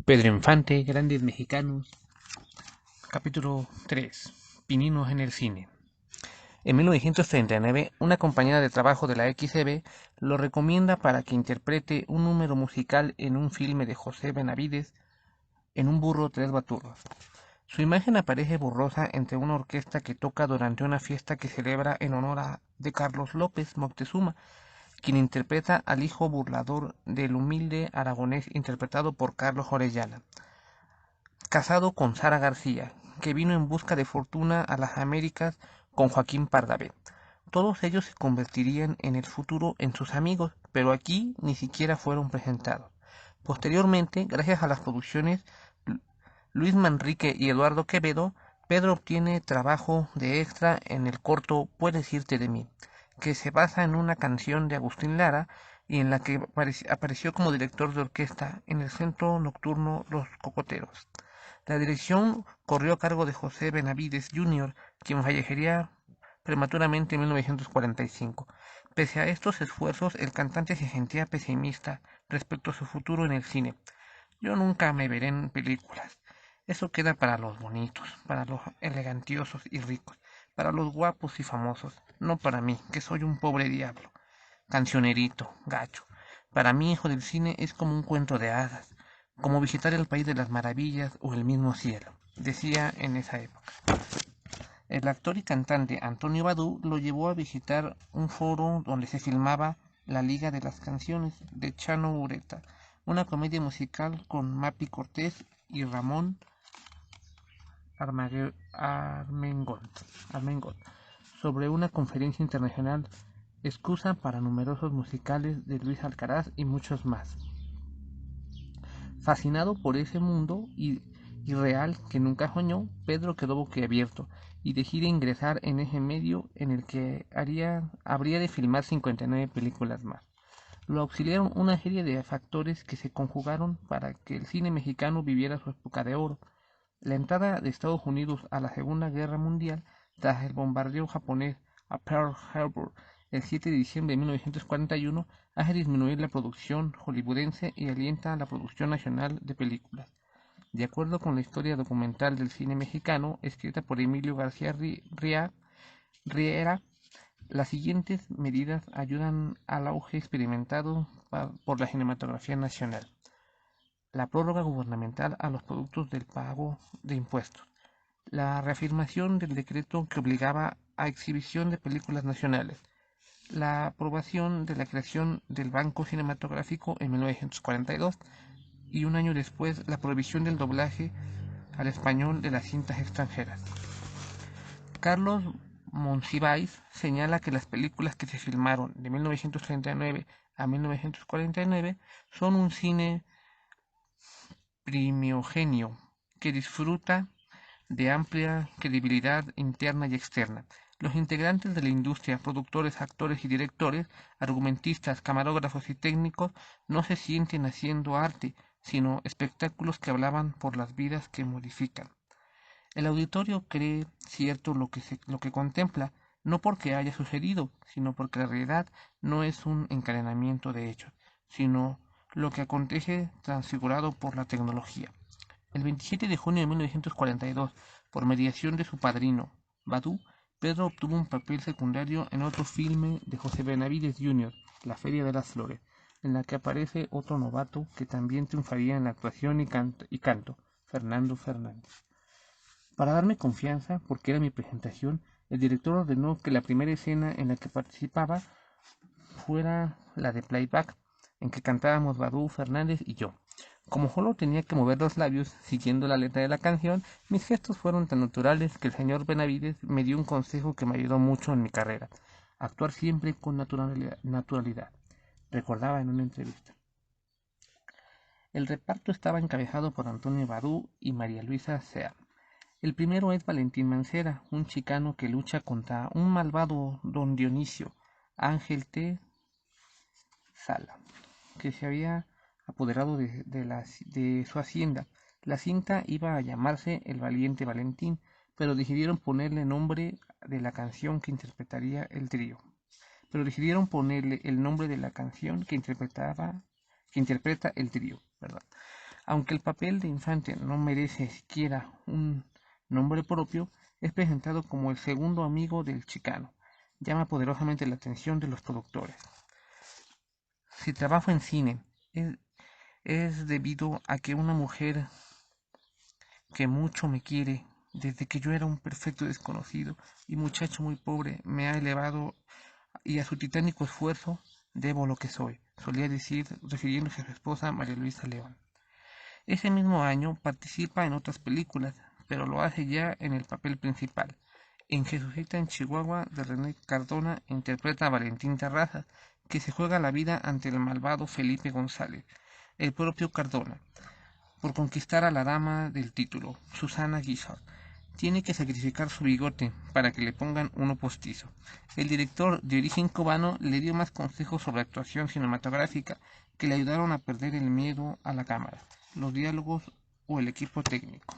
Pedro Infante, Grandes Mexicanos, capítulo 3. Pininos en el cine. En 1939, una compañera de trabajo de la XCB lo recomienda para que interprete un número musical en un filme de José Benavides, En un burro tres baturros. Su imagen aparece borrosa entre una orquesta que toca durante una fiesta que celebra en honor de Carlos López Moctezuma, quien interpreta al hijo burlador del humilde aragonés interpretado por Carlos Orellana, casado con Sara García, que vino en busca de fortuna a las Américas con Joaquín Pardavé. Todos ellos se convertirían en el futuro en sus amigos, pero aquí ni siquiera fueron presentados. Posteriormente, gracias a las producciones Luis Manrique y Eduardo Quevedo, Pedro obtiene trabajo de extra en el corto Puedes irte de mí, que se basa en una canción de Agustín Lara y en la que apareció como director de orquesta en el centro nocturno Los Cocoteros. La dirección corrió a cargo de José Benavides Jr., quien fallecería prematuramente en 1945. Pese a estos esfuerzos, el cantante se sentía pesimista respecto a su futuro en el cine. Yo nunca me veré en películas. Eso queda para los bonitos, para los elegantiosos y ricos, para los guapos y famosos, no para mí, que soy un pobre diablo, cancionerito, gacho. Para mí, hijo del cine, es como un cuento de hadas, como visitar el país de las maravillas o el mismo cielo, decía en esa época. El actor y cantante Antonio Badú lo llevó a visitar un foro donde se filmaba La Liga de las Canciones de Chano Ureta, una comedia musical con Mapi Cortés y Ramón Armengol, sobre una conferencia internacional, excusa para numerosos musicales de Luis Alcaraz y muchos más. Fascinado por ese mundo irreal que nunca soñó, Pedro quedó boquiabierto y decide ingresar en ese medio en el que habría de filmar 59 películas más. Lo auxiliaron una serie de factores que se conjugaron para que el cine mexicano viviera su época de oro. La entrada de Estados Unidos a la Segunda Guerra Mundial tras el bombardeo japonés a Pearl Harbor el 7 de diciembre de 1941 hace disminuir la producción hollywoodense y alienta la producción nacional de películas. De acuerdo con la historia documental del cine mexicano, escrita por Emilio García Riera, las siguientes medidas ayudan al auge experimentado por la cinematografía nacional. La prórroga gubernamental a los productos del pago de impuestos. La reafirmación del decreto que obligaba a exhibición de películas nacionales. La aprobación de la creación del Banco Cinematográfico en 1942 y un año después la prohibición del doblaje al español de las cintas extranjeras. Carlos Monsiváis señala que las películas que se filmaron de 1939 a 1949 son un cine primigenio que disfruta de amplia credibilidad interna y externa. Los integrantes de la industria, productores, actores y directores, argumentistas, camarógrafos y técnicos, no se sienten haciendo arte, sino espectáculos que hablaban por las vidas que modifican. El auditorio cree cierto lo que contempla, no porque haya sucedido, sino porque la realidad no es un encadenamiento de hechos, sino lo que acontece transfigurado por la tecnología. El 27 de junio de 1942, por mediación de su padrino, Badú, Pedro obtuvo un papel secundario en otro filme de José Benavides Jr., La Feria de las Flores, en la que aparece otro novato que también triunfaría en la actuación y canto, Fernando Fernández. Para darme confianza, porque era mi presentación, el director ordenó que la primera escena en la que participaba fuera la de playback, en que cantábamos Badú, Fernández y yo. Como solo tenía que mover los labios siguiendo la letra de la canción, mis gestos fueron tan naturales que el señor Benavides me dio un consejo que me ayudó mucho en mi carrera: actuar siempre con naturalidad, recordaba en una entrevista. El reparto estaba encabezado por Antonio Badú y María Luisa Sea. El primero es Valentín Mancera, un chicano que lucha contra un malvado don Dionisio, Ángel T. Sala, que se había apoderado de su hacienda. La cinta iba a llamarse El valiente Valentín, pero decidieron ponerle nombre de la canción que interpretaría el trío. Pero decidieron ponerle el nombre de la canción que interpreta el trío, ¿verdad? Aunque el papel de Infante no merece siquiera un nombre propio, es presentado como el segundo amigo del Chicano. Llama poderosamente la atención de los productores. Si trabajo en cine, es, es debido a que una mujer que mucho me quiere, desde que yo era un perfecto desconocido y muchacho muy pobre, me ha elevado y a su titánico esfuerzo debo lo que soy, solía decir, refiriéndose a su esposa María Luisa León. Ese mismo año participa en otras películas, pero lo hace ya en el papel principal. En Jesucita en Chihuahua de René Cardona interpreta a Valentín Terrazas, que se juega la vida ante el malvado Felipe González, el propio Cardona, por conquistar a la dama del título, Susana Guizard. Tiene que sacrificar su bigote para que le pongan uno postizo. El director, de origen cubano, le dio más consejos sobre actuación cinematográfica que le ayudaron a perder el miedo a la cámara, los diálogos o el equipo técnico.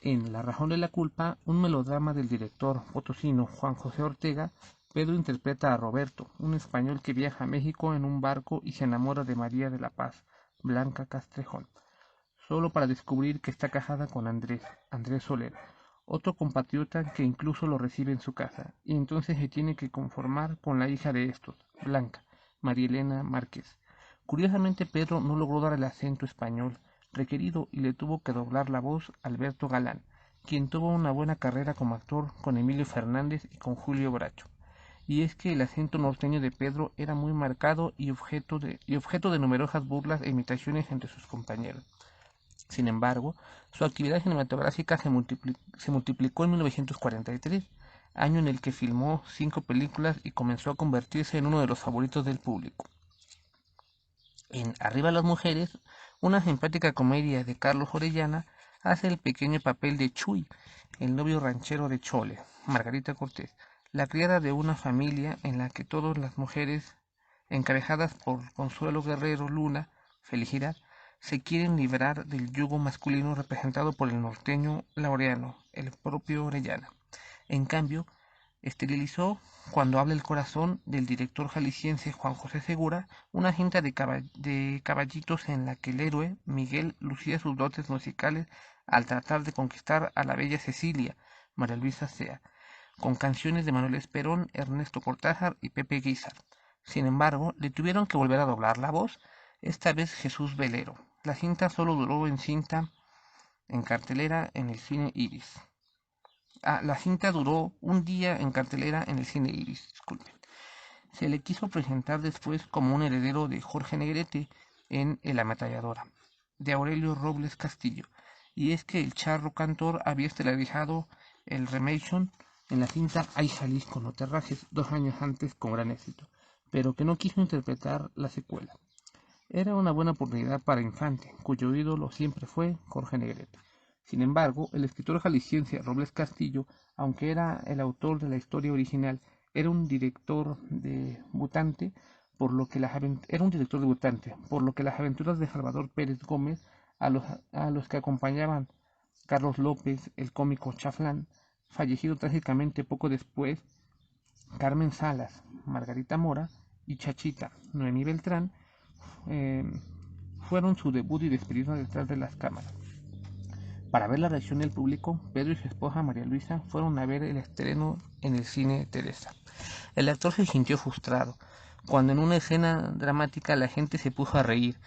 En La razón de la culpa, un melodrama del director potosino Juan José Ortega, Pedro interpreta a Roberto, un español que viaja a México en un barco y se enamora de María de la Paz, Blanca Castrejón, solo para descubrir que está casada con Andrés Soler, otro compatriota que incluso lo recibe en su casa, y entonces se tiene que conformar con la hija de estos, Blanca, María Elena Márquez. Curiosamente Pedro no logró dar el acento español requerido y le tuvo que doblar la voz a Alberto Galán, quien tuvo una buena carrera como actor con Emilio Fernández y con Julio Bracho. Y es que el acento norteño de Pedro era muy marcado y objeto de numerosas burlas e imitaciones entre sus compañeros. Sin embargo, su actividad cinematográfica se multiplicó en 1943, año en el que filmó 5 películas y comenzó a convertirse en uno de los favoritos del público. En Arriba las mujeres, una simpática comedia de Carlos Orellana, hace el pequeño papel de Chuy, el novio ranchero de Chole, Margarita Cortés, la criada de una familia en la que todas las mujeres, encabezadas por Consuelo Guerrero Luna, Felicidad, se quieren liberar del yugo masculino representado por el norteño Laureano, el propio Orellana. En cambio, esterilizó Cuando habla el corazón, del director jalisciense Juan José Segura, una cinta de caballitos en la que el héroe, Miguel, lucía sus dotes musicales al tratar de conquistar a la bella Cecilia, María Luisa Sea, con canciones de Manuel Esperón, Ernesto Cortázar y Pepe Guizar. Sin embargo, le tuvieron que volver a doblar la voz, esta vez Jesús Velero. La cinta solo duró en cartelera en el cine Iris. La cinta duró un día en cartelera en el cine Iris, disculpen. Se le quiso presentar después como un heredero de Jorge Negrete en El ametralladora, de Aurelio Robles Castillo, y es que el charro cantor había estelarizado el Remation en la cinta Ay Jalisco no te rajes 2 años antes con gran éxito, pero que no quiso interpretar la secuela. Era una buena oportunidad para Infante, cuyo ídolo siempre fue Jorge Negrete. Sin embargo, el escritor jalisciense Robles Castillo, aunque era el autor de la historia original, era un director debutante, por lo que las aventuras de Salvador Pérez Gómez, a los que acompañaban Carlos López, el cómico Chaflán, fallecido trágicamente poco después, Carmen Salas, Margarita Mora y Chachita, Noemí Beltrán, eh, fueron su debut y despedida detrás de las cámaras. Para ver la reacción del público, Pedro y su esposa María Luisa fueron a ver el estreno en el cine Teresa. El actor se sintió frustrado, cuando en una escena dramática la gente se puso a reír.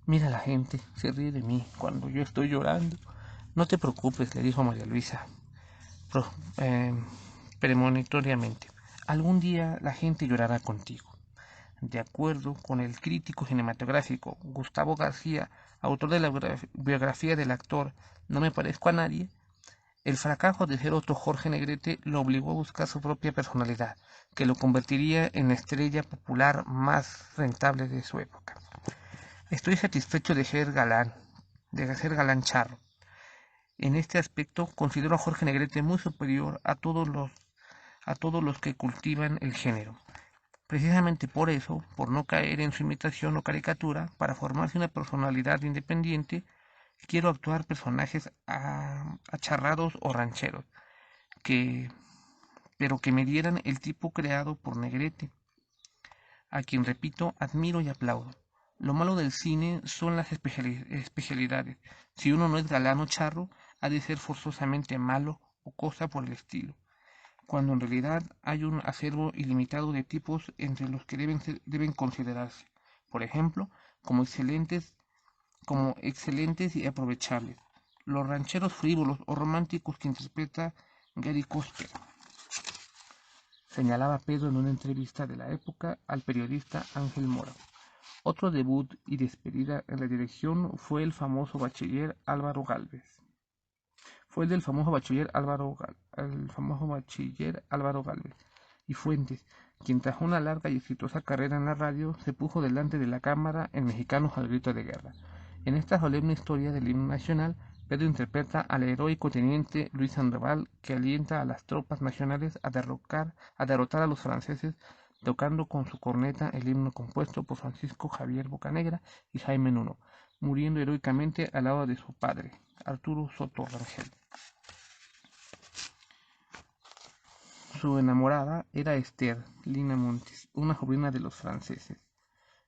Mira, la gente se ríe de mí cuando yo estoy llorando. No te preocupes, le dijo María Luisa pro, eh, premonitoriamente. Algún día la gente llorará contigo. De acuerdo con el crítico cinematográfico Gustavo García, autor de la biografía del actor No me parezco a nadie, el fracaso de ser otro Jorge Negrete lo obligó a buscar su propia personalidad, que lo convertiría en la estrella popular más rentable de su época. Estoy satisfecho de ser galán charro. En este aspecto considero a Jorge Negrete muy superior a todos los que cultivan el género. Precisamente por eso, por no caer en su imitación o caricatura, para formarse una personalidad independiente, quiero actuar personajes acharrados o rancheros, pero que me dieran el tipo creado por Negrete, a quien repito, admiro y aplaudo. Lo malo del cine son las especialidades. Si uno no es galán o charro, ha de ser forzosamente malo o cosa por el estilo, cuando en realidad hay un acervo ilimitado de tipos entre los que deben considerarse, por ejemplo, como excelentes y aprovechables, los rancheros frívolos o románticos que interpreta Gary Cooper, señalaba Pedro en una entrevista de la época al periodista Ángel Mora. Otro debut y despedida en la dirección fue el del famoso bachiller Álvaro Gálvez y Fuentes, quien tras una larga y exitosa carrera en la radio se puso delante de la cámara en Mexicanos al grito de guerra. En esta solemne historia del himno nacional, Pedro interpreta al heroico teniente Luis Sandoval, que alienta a las tropas nacionales a derrotar a los franceses, tocando con su corneta el himno compuesto por Francisco Javier Bocanegra y Jaime Nuno, muriendo heroicamente al lado de su padre, Arturo Soto Rangel. Su enamorada era Esther Lina Montes, una sobrina de los franceses.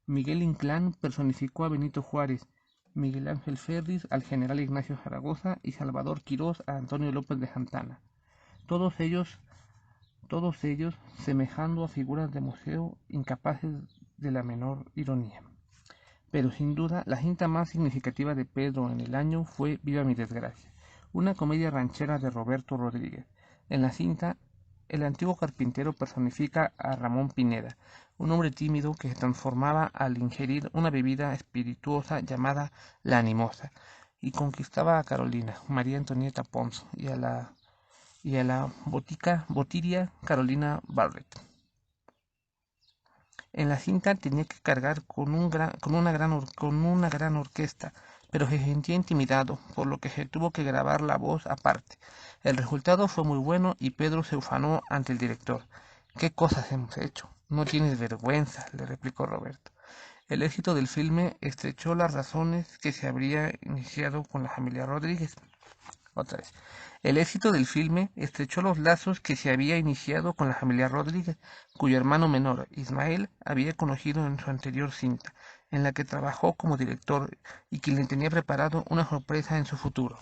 Miguel Inclán personificó a Benito Juárez, Miguel Ángel Ferris al general Ignacio Zaragoza y Salvador Quirós a Antonio López de Santana, todos ellos semejando a figuras de museo incapaces de la menor ironía. Pero sin duda la cinta más significativa de Pedro en el año fue Viva mi desgracia, una comedia ranchera de Roberto Rodríguez. En la cinta, el antiguo carpintero personifica a Ramón Pineda, un hombre tímido que se transformaba al ingerir una bebida espirituosa llamada la animosa, y conquistaba a Carolina, María Antonieta Pons, y a la botiria Carolina Barrett. En la cinta tenía que cargar con una gran orquesta, pero se sentía intimidado, por lo que se tuvo que grabar la voz aparte. El resultado fue muy bueno y Pedro se ufanó ante el director. ¿Qué cosas hemos hecho? No tienes vergüenza, le replicó Roberto. El éxito del filme estrechó las razones que se habría iniciado con la familia Rodríguez. Otra vez. El éxito del filme estrechó los lazos que se había iniciado con la familia Rodríguez, cuyo hermano menor, Ismael, había conocido en su anterior cinta, en la que trabajó como director y quien le tenía preparado una sorpresa en su futuro.